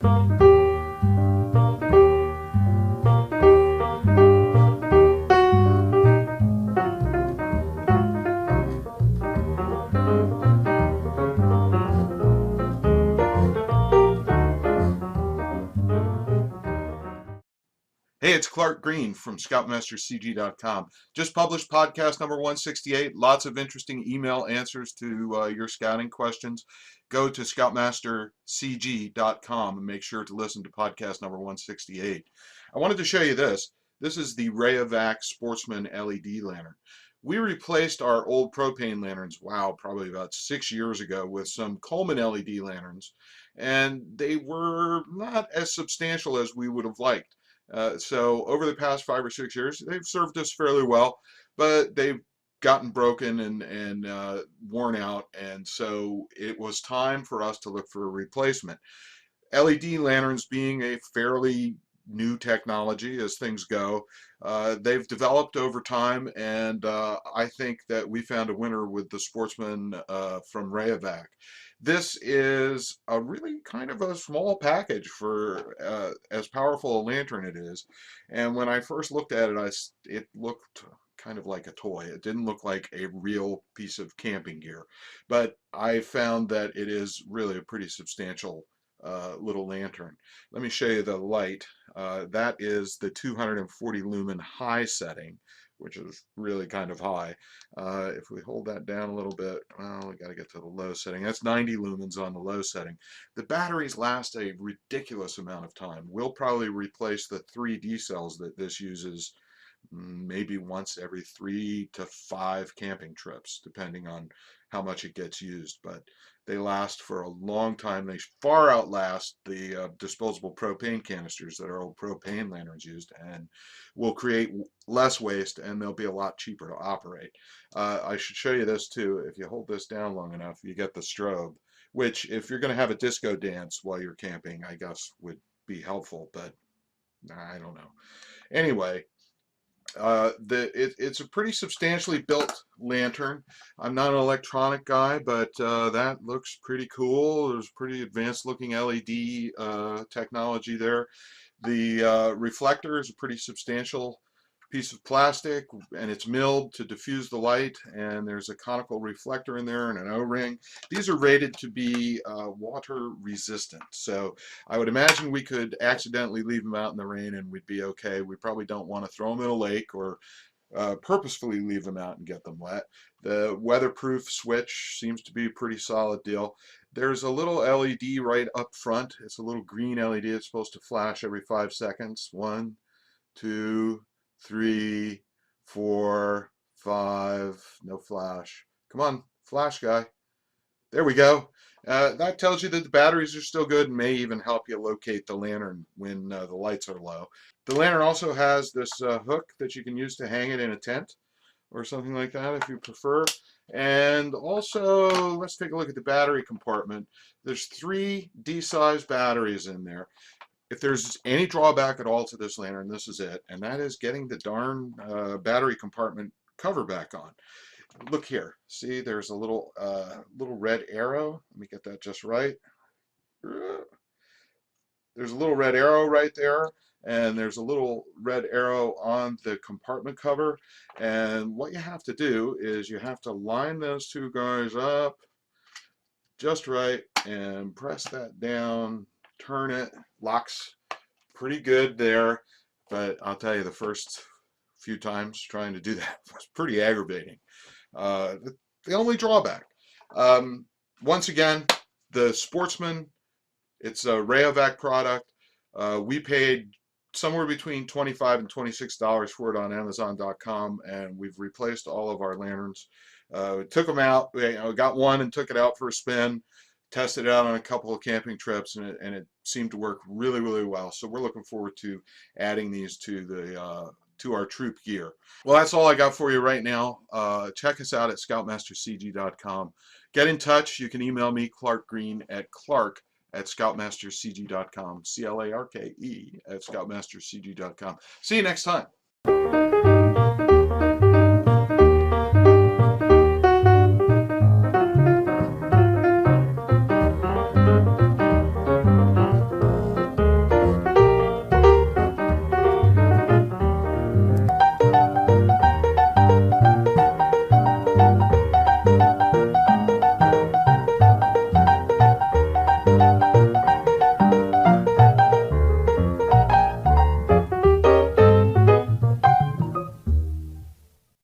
Hey, it's Clark Green from ScoutmasterCG.com. Just published podcast number 168. Lots of interesting email answers to your scouting questions. Go to ScoutmasterCG.com and make sure to listen to podcast number 168. I wanted to show you this. This is the Rayovac Sportsman LED lantern. We replaced our old propane lanterns, wow, probably about 6 years ago, with some Coleman LED lanterns, and they were not as substantial as we would have liked. So over the past 5 or 6 years, they've served us fairly well, but they've gotten broken and worn out, and so it was time for us to look for a replacement. LED lanterns being a fairly new technology as things go, they've developed over time, and I think that we found a winner with the Sportsman from Rayovac. This is a really kind of a small package for as powerful a lantern it is. And when I first looked at it, it looked kind of like a toy. It didn't look like a real piece of camping gear. But I found that it is really a pretty substantial little lantern. Let me show you the light. That is the 240 lumen high setting, which is really kind of high. If we hold that down a little bit, well, we got to get to the low setting. That's 90 lumens on the low setting. The batteries last a ridiculous amount of time. We'll probably replace the 3D cells that this uses maybe once every 3 to 5 camping trips, depending on how much it gets used. But they last for a long time. They far outlast the disposable propane canisters that our old propane lanterns used, and will create less waste, and they'll be a lot cheaper to operate. I should show you this too. If you hold this down long enough, you get the strobe, which if you're going to have a disco dance while you're camping, I guess would be helpful, but I don't know. Anyway, it's a pretty substantially built lantern. I'm not an electronic guy, but that looks pretty cool. There's pretty advanced looking LED technology there. The reflector is a pretty substantial piece of plastic, and it's milled to diffuse the light, and there's a conical reflector in there and an O-ring. These are rated to be water resistant, so I would imagine we could accidentally leave them out in the rain and we'd be okay. We probably don't want to throw them in a lake or purposefully leave them out and get them wet. The weatherproof switch seems to be a pretty solid deal. There's a little LED right up front. It's a little green LED. It's supposed to flash every 5 seconds. 1, 2, 3, 4, 5. No flash. Come on, flash guy. There we go. That tells you that the batteries are still good and may even help you locate the lantern when the lights are low. The lantern also has this hook that you can use to hang it in a tent or something like that if you prefer. And also, let's take a look at the battery compartment. There's 3 D-sized batteries in there. If there's any drawback at all to this lantern, this is it, and that is getting the darn battery compartment cover back on. Look here. See, there's a little red arrow. Let me get that just right. There's a little red arrow right there, and there's a little red arrow on the compartment cover. And what you have to do is you have to line those 2 guys up just right and press that down, turn it, locks pretty good there. But I'll tell you, the first few times trying to do that was pretty aggravating. The only drawback, once again, the Sportsman, it's a Rayovac product. We paid somewhere between $25 and $26 for it on Amazon.com, and we've replaced all of our lanterns. We took them out. We got one and took it out for a spin, tested it out on a couple of camping trips, and it seemed to work really, really well. So we're looking forward to adding these to the to our troop gear. Well, that's all I got for you right now. Check us out at ScoutmasterCG.com. Get in touch. You can email me, Clark Green, at Clark@ScoutmasterCG.com, CLARKE at ScoutmasterCG.com. See you next time.